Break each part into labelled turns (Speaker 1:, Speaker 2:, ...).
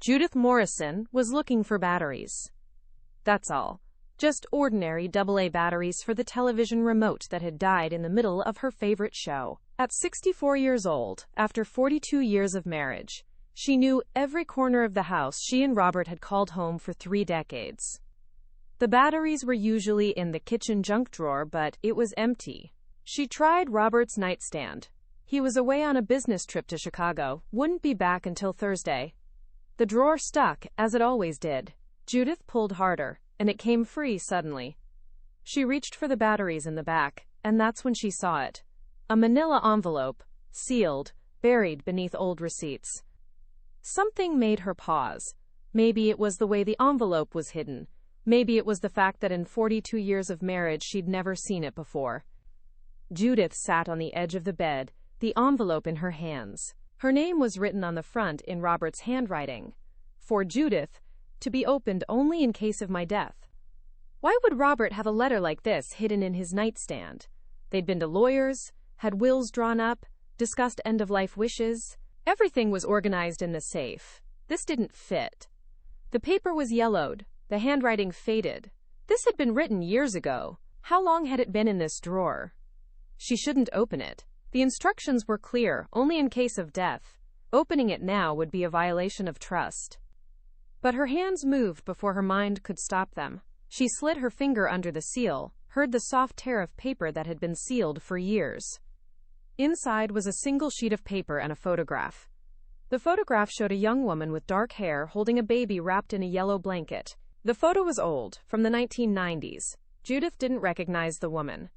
Speaker 1: Judith Morrison was looking for batteries. That's all. Just ordinary AA batteries for the television remote that had died in the middle of her favorite show. At 64 years old, after 42 years of marriage, she knew every corner of the house she and Robert had called home for 3 decades. The batteries were usually in the kitchen junk drawer, but it was empty. She tried Robert's nightstand. He was away on a business trip to Chicago, wouldn't be back until Thursday. The drawer stuck, as it always did. Judith pulled harder, and it came free suddenly. She reached for the batteries in the back, and that's when she saw it. A manila envelope, sealed, buried beneath old receipts. Something made her pause. Maybe it was the way the envelope was hidden. Maybe it was the fact that in 42 years of marriage she'd never seen it before. Judith sat on the edge of the bed, the envelope in her hands. Her name was written on the front in Robert's handwriting. For Judith, to be opened only in case of my death. Why would Robert have a letter like this hidden in his nightstand? They'd been to lawyers, had wills drawn up, discussed end-of-life wishes. Everything was organized in the safe. This didn't fit. The paper was yellowed, the handwriting faded. This had been written years ago. How long had it been in this drawer? She shouldn't open it. The instructions were clear, only in case of death. Opening it now would be a violation of trust. But her hands moved before her mind could stop them. She slid her finger under the seal, heard the soft tear of paper that had been sealed for years. Inside was a single sheet of paper and a photograph. The photograph showed a young woman with dark hair holding a baby wrapped in a yellow blanket. The photo was old, from the 1990s. Judith didn't recognize the woman.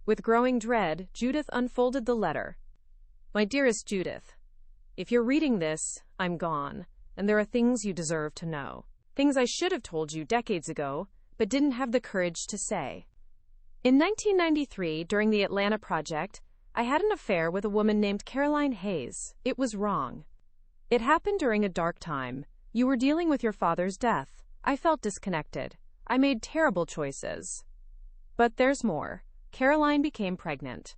Speaker 1: With growing dread, Judith unfolded the letter. My dearest Judith, if you're reading this, I'm gone, and there are things you deserve to know. Things I should have told you decades ago, but didn't have the courage to say. In 1993, during the Atlanta project, I had an affair with a woman named Caroline Hayes. It was wrong. It happened during a dark time. You were dealing with your father's death. I felt disconnected. I made terrible choices. But there's more. Caroline became pregnant.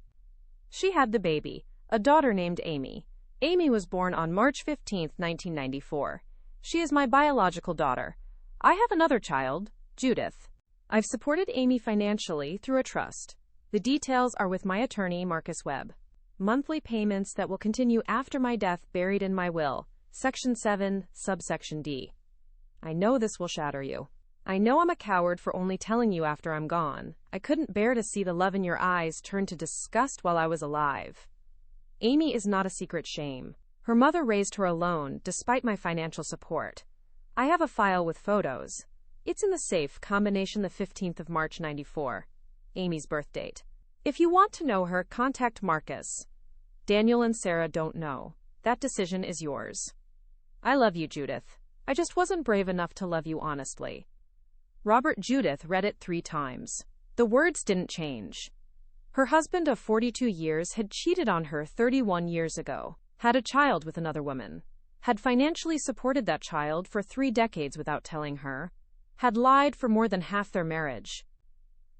Speaker 1: She had the baby, a daughter named Amy. Amy was born on March 15, 1994. She is my biological daughter. I have another child, Judith. I've supported Amy financially through a trust. The details are with my attorney, Marcus Webb. Monthly payments that will continue after my death buried in my will. Section 7, subsection D. I know this will shatter you. I know I'm a coward for only telling you after I'm gone. I couldn't bear to see the love in your eyes turn to disgust while I was alive. Amy is not a secret shame. Her mother raised her alone, despite my financial support. I have a file with photos. It's in the safe, combination the 15th of March 94. Amy's birth date. If you want to know her, contact Marcus. Daniel and Sarah don't know. That decision is yours. I love you, Judith. I just wasn't brave enough to love you honestly. Robert. Judith read it 3 times. The words didn't change. Her husband of 42 years had cheated on her 31 years ago, had a child with another woman, had financially supported that child for 3 decades without telling her, had lied for more than half their marriage.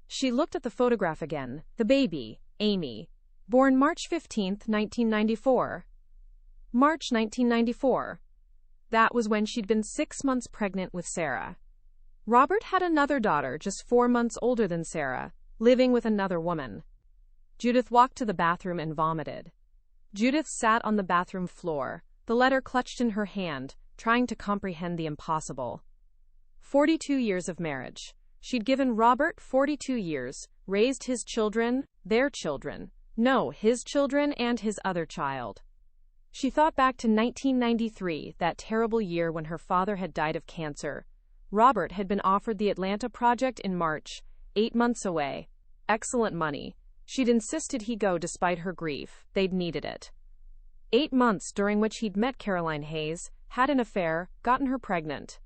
Speaker 1: She looked at the photograph again. The baby, Amy, born March 15, 1994. March 1994. That was when she'd been 6 months pregnant with Sarah. Robert had another daughter just 4 months older than Sarah, living with another woman. Judith walked to the bathroom and vomited. Judith sat on the bathroom floor, the letter clutched in her hand, trying to comprehend the impossible. 42 years of marriage. She'd given Robert 42 years, raised his children, their children, no, his children and his other child. She thought back to 1993, that terrible year when her father had died of cancer. Robert had been offered the Atlanta project in March, 8 months away. Excellent money. She'd insisted he go despite her grief. They'd needed it. 8 months during which he'd met Caroline Hayes, had an affair, gotten her pregnant.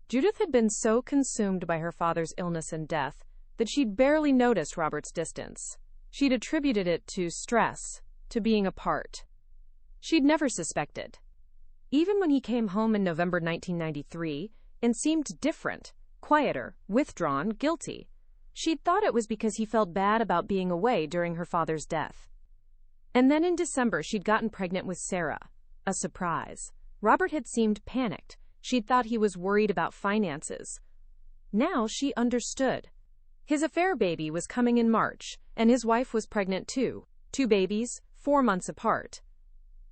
Speaker 1: Judith had been so consumed by her father's illness and death that she'd barely noticed Robert's distance. She'd attributed it to stress, to being apart. She'd never suspected. Even when he came home in November 1993 and seemed different, quieter, withdrawn, guilty, she'd thought it was because he felt bad about being away during her father's death. And then in December she'd gotten pregnant with Sarah. A surprise. Robert had seemed panicked. She'd thought he was worried about finances. Now she understood. His affair baby was coming in March, and his wife was pregnant too. 2 babies, 4 months apart.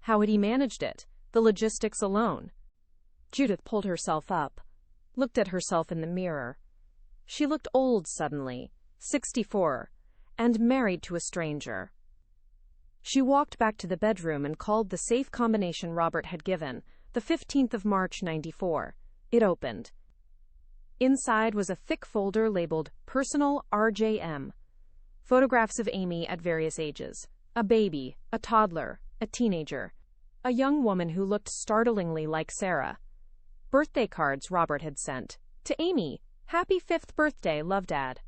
Speaker 1: How had he managed it? The logistics alone. Judith pulled herself up, looked at herself in the mirror. She looked old suddenly, 64, and married to a stranger. She walked back to the bedroom and called the safe combination Robert had given, the 15th of March, 94. It opened. Inside was a thick folder labeled Personal RJM. Photographs of Amy at various ages. A baby, a toddler, a teenager. A young woman who looked startlingly like Sarah. Birthday cards Robert had sent. To Amy, "Happy 5th birthday, love Dad."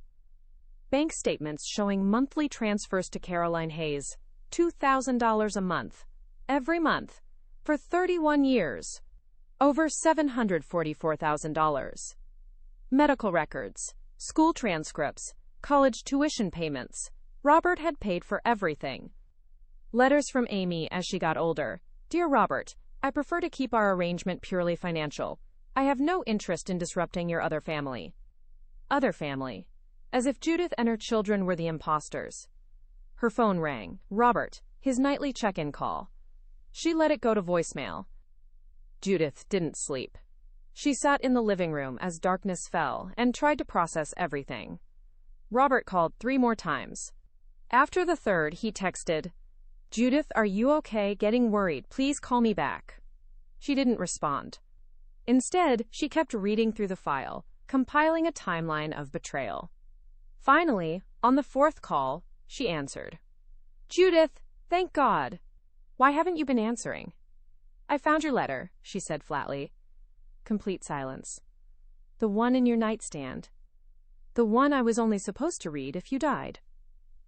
Speaker 1: Bank statements showing monthly transfers to Caroline Hayes. $2,000 a month. Every month. For 31 years. Over $744,000. Medical records. School transcripts. College tuition payments. Robert had paid for everything. Letters from Amy as she got older. "Dear Robert, I prefer to keep our arrangement purely financial. I have no interest in disrupting your other family." Other family. As if Judith and her children were the imposters. Her phone rang. Robert, his nightly check-in call. She let it go to voicemail. Judith didn't sleep. She sat in the living room as darkness fell and tried to process everything. Robert called 3 more times. After the third, he texted, "Judith, are you okay? Getting worried. Please call me back." She didn't respond. Instead, she kept reading through the file, compiling a timeline of betrayal. Finally, on the 4th call, she answered. "Judith, thank God. Why haven't you been answering?" "I found your letter," she said flatly. Complete silence. "The one in your nightstand. The one I was only supposed to read if you died."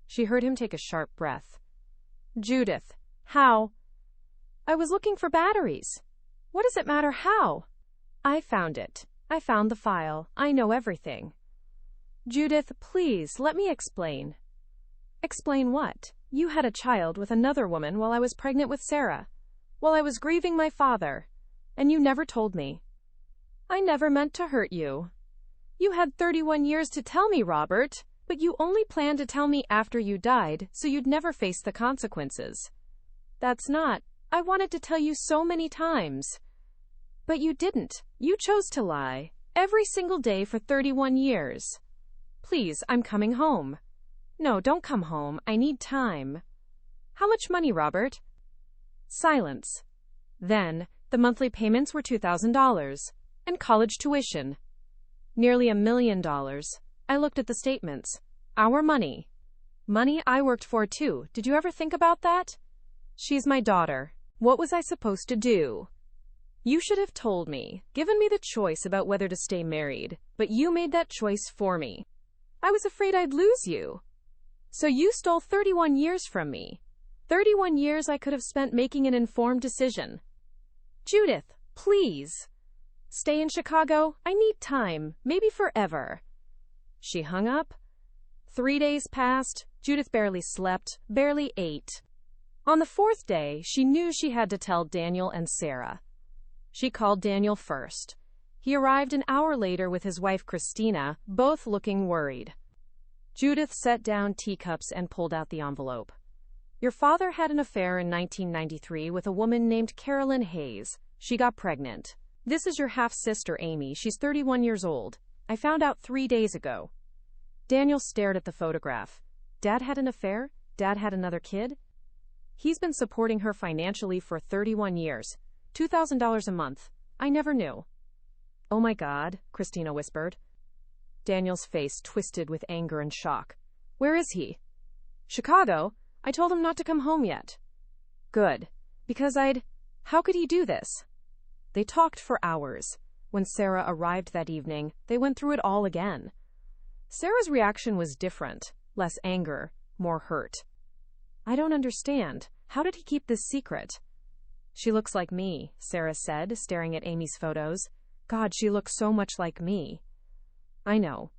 Speaker 1: She heard him take a sharp breath. "Judith, how?" "I was looking for batteries. What does it matter how?" "I found it. I found the file. I know everything." "Judith, please, let me explain." "Explain what?" "You had a child with another woman while I was pregnant with Sarah. While I was grieving my father. And you never told me." "I never meant to hurt you." "You had 31 years to tell me, Robert, but you only planned to tell me after you died, so you'd never face the consequences." "That's not. I wanted to tell you so many times." "But you didn't. You chose to lie. Every single day for 31 years. Please, I'm coming home." "No, don't come home. I need time." "How much money, Robert?" Silence. Then, the monthly payments were $2,000. And college tuition. Nearly $1 million. I looked at the statements. Our money. Money I worked for too. Did you ever think about that? She's my daughter. What was I supposed to do? You should have told me, given me the choice about whether to stay married, but you made that choice for me. I was afraid I'd lose you. So you stole 31 years from me. 31 years I could have spent making an informed decision. Judith, please. Stay in Chicago. I need time, maybe forever. She hung up. 3 days passed. Judith barely slept, barely ate. On the 4th day, she knew she had to tell Daniel and Sarah. She called Daniel first. He arrived an hour later with his wife Christina, both looking worried. Judith set down teacups and pulled out the envelope. Your father had an affair in 1993 with a woman named Caroline Hayes. She got pregnant. This is your half-sister, Amy. She's 31 years old. I found out 3 days ago. Daniel stared at the photograph. Dad had an affair? Dad had another kid? He's been supporting her financially for 31 years. $2,000 a month. I never knew. Oh my God, Christina whispered. Daniel's face twisted with anger and shock. Where is he? Chicago? I told him not to come home yet. Good. Because How could he do this? They talked for hours. When Sarah arrived that evening, they went through it all again. Sarah's reaction was different. Less anger, more hurt. I don't understand. How did he keep this secret? She looks like me, Sarah said, staring at Amy's photos. God, she looks so much like me. I know.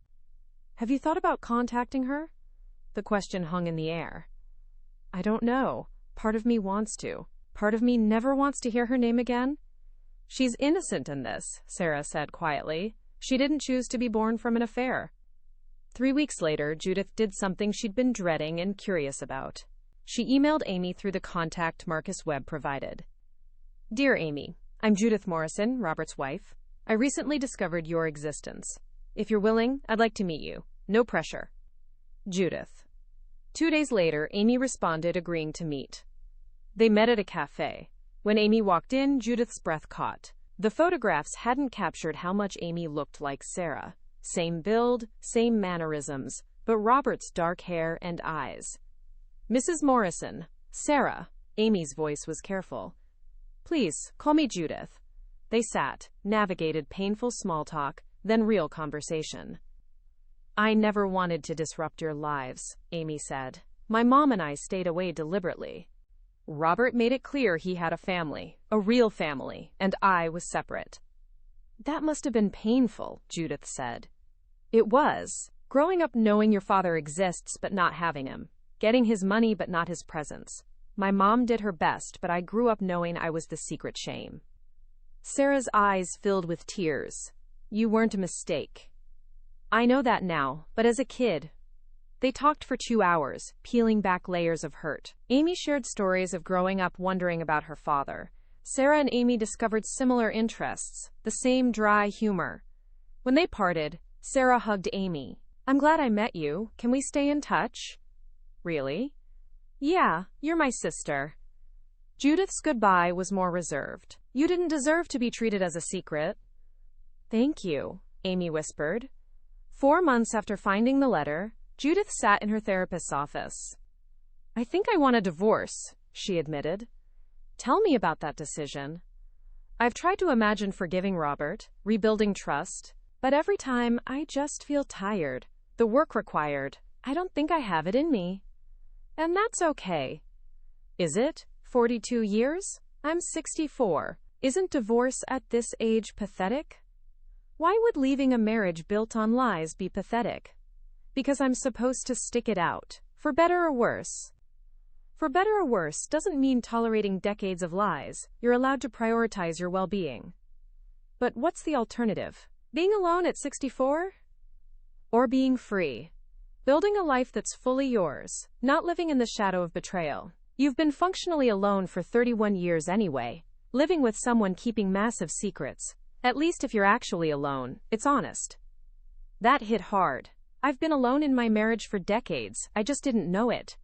Speaker 1: Have you thought about contacting her? The question hung in the air. I don't know. Part of me wants to. Part of me never wants to hear her name again. She's innocent in this, Sarah said quietly. She didn't choose to be born from an affair. 3 weeks later, Judith did something she'd been dreading and curious about. She emailed Amy through the contact Marcus Webb provided. Dear Amy, I'm Judith Morrison, Robert's wife. I recently discovered your existence. If you're willing, I'd like to meet you. No pressure. Judith. 2 days later, Amy responded, agreeing to meet. They met at a cafe. When Amy walked in, Judith's breath caught. The photographs hadn't captured how much Amy looked like Sarah. Same build, same mannerisms, but Robert's dark hair and eyes. Mrs. Morrison. Sarah. Amy's voice was careful. Please, call me Judith. They sat, navigated painful small talk, then real conversation. I never wanted to disrupt your lives, Amy said. My mom and I stayed away deliberately. Robert made it clear he had a family, a real family, and I was separate. That must have been painful, Judith said. It was. Growing up knowing your father exists but not having him. Getting his money but not his presence. My mom did her best, but I grew up knowing I was the secret shame. Sarah's eyes filled with tears. You weren't a mistake. I know that now, but as a kid. They talked for 2 hours, peeling back layers of hurt. Amy shared stories of growing up wondering about her father. Sarah and Amy discovered similar interests, the same dry humor. When they parted, Sarah hugged Amy. I'm glad I met you. Can we stay in touch? Really? Yeah, you're my sister. Judith's goodbye was more reserved. You didn't deserve to be treated as a secret. Thank you, Amy whispered. 4 months after finding the letter, Judith sat in her therapist's office. I think I want a divorce, she admitted. Tell me about that decision. I've tried to imagine forgiving Robert, rebuilding trust, but every time I just feel tired. The work required, I don't think I have it in me. And that's okay. Is it? 42 years? I'm 64. Isn't divorce at this age pathetic? Why would leaving a marriage built on lies be pathetic? Because I'm supposed to stick it out, for better or worse. For better or worse doesn't mean tolerating decades of lies. You're allowed to prioritize your well-being. But what's the alternative? Being alone at 64? Or being free? Building a life that's fully yours, not living in the shadow of betrayal. You've been functionally alone for 31 years anyway, living with someone keeping massive secrets. At least if you're actually alone, it's honest. That hit hard. I've been alone in my marriage for decades, I just didn't know it.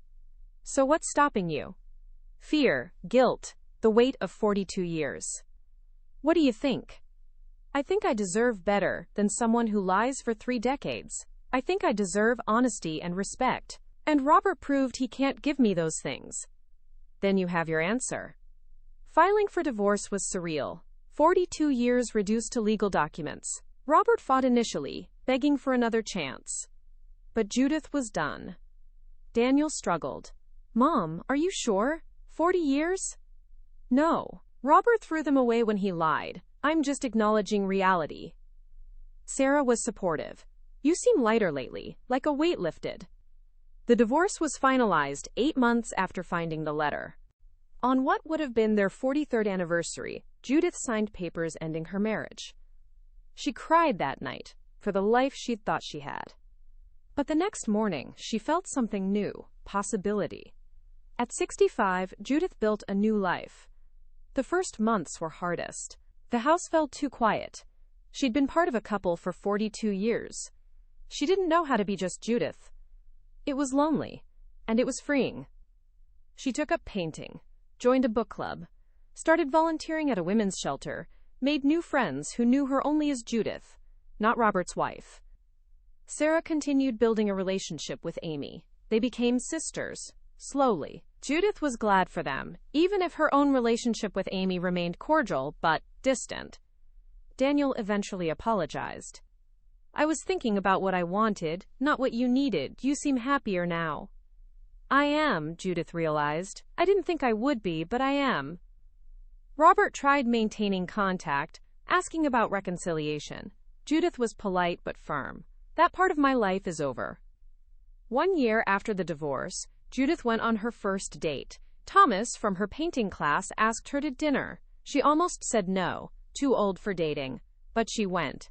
Speaker 1: So what's stopping you? Fear, guilt, the weight of 42 years. What do you think? I think I deserve better than someone who lies for 3 decades. I think I deserve honesty and respect. And Robert proved he can't give me those things. Then you have your answer. Filing for divorce was surreal. 42 years reduced to legal documents. Robert fought initially, begging for another chance. But Judith was done. Daniel struggled. Mom, are you sure? 40 years? No. Robert threw them away when he lied. I'm just acknowledging reality. Sarah was supportive. You seem lighter lately, like a weight lifted. The divorce was finalized 8 months after finding the letter. On what would have been their 43rd anniversary, Judith signed papers ending her marriage. She cried that night, for the life she'd thought she had. But the next morning, she felt something new, possibility. At 65, Judith built a new life. The first months were hardest. The house felt too quiet. She'd been part of a couple for 42 years. She didn't know how to be just Judith. It was lonely, and it was freeing. She took up painting, joined a book club, started volunteering at a women's shelter, made new friends who knew her only as Judith, not Robert's wife. Sarah continued building a relationship with Amy. They became sisters, slowly. Judith was glad for them, even if her own relationship with Amy remained cordial but distant. Daniel eventually apologized. I was thinking about what I wanted, not what you needed. You seem happier now. I am, Judith realized. I didn't think I would be, but I am. Robert tried maintaining contact, asking about reconciliation. Judith was polite but firm. That part of my life is over. 1 year after the divorce, Judith went on her first date. Thomas from her painting class asked her to dinner. She almost said no, too old for dating, but she went.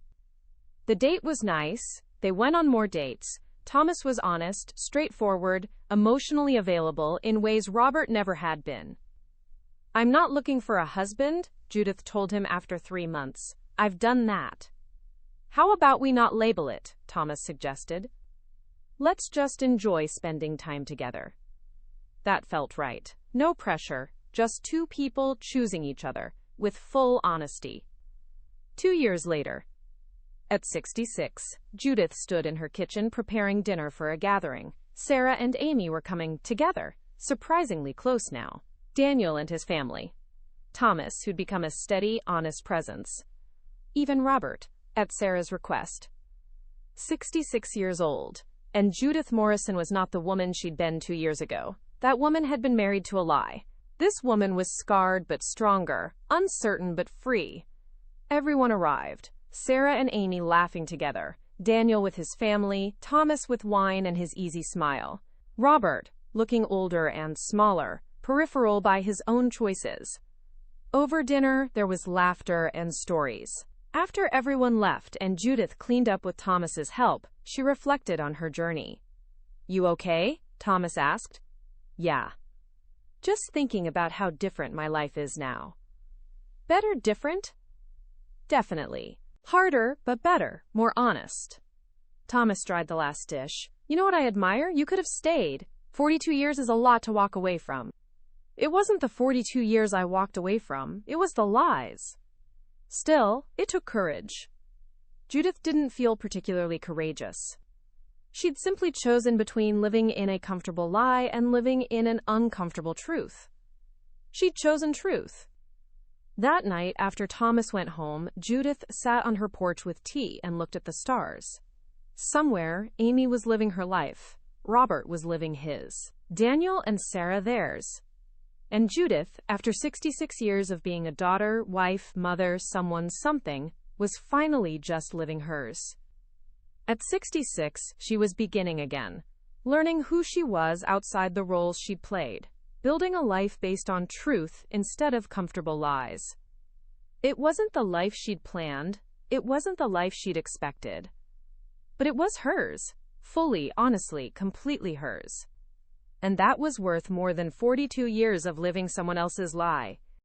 Speaker 1: The date was nice. They went on more dates. Thomas was honest, straightforward, emotionally available in ways Robert never had been. "I'm not looking for a husband," Judith told him after 3 months. "I've done that." "How about we not label it?" Thomas suggested. "Let's just enjoy spending time together." That felt right. No pressure, just two people choosing each other, with full honesty. 2 years later. At 66, Judith stood in her kitchen preparing dinner for a gathering. Sarah and Amy were coming together, surprisingly close now. Daniel and his family. Thomas, who'd become a steady, honest presence. Even Robert, at Sarah's request. 66 years old, and Judith Morrison was not the woman she'd been 2 years ago. That woman had been married to a lie. This woman was scarred but stronger, uncertain but free. Everyone arrived. Sarah and Amy laughing together, Daniel with his family, Thomas with wine and his easy smile. Robert, looking older and smaller, peripheral by his own choices. Over dinner, there was laughter and stories. After everyone left and Judith cleaned up with Thomas's help, she reflected on her journey. "You okay?" Thomas asked. "Yeah. Just thinking about how different my life is now." "Better different?" "Definitely. Harder, but better, more honest." Thomas dried the last dish. "You know what I admire? You could have stayed. 42 years is a lot to walk away from." "It wasn't the 42 years I walked away from. It was the lies." Still, it took courage. Judith didn't feel particularly courageous. She'd simply chosen between living in a comfortable lie and living in an uncomfortable truth. She'd chosen truth. That night, after Thomas went home, Judith sat on her porch with tea and looked at the stars. Somewhere, Amy was living her life. Robert was living his. Daniel and Sarah theirs. And Judith, after 66 years of being a daughter, wife, mother, someone, something, was finally just living hers. At 66, she was beginning again, learning who she was outside the roles she'd played, building a life based on truth instead of comfortable lies. It wasn't the life she'd planned, it wasn't the life she'd expected. But it was hers, fully, honestly, completely hers. And that was worth more than 42 years of living someone else's lie.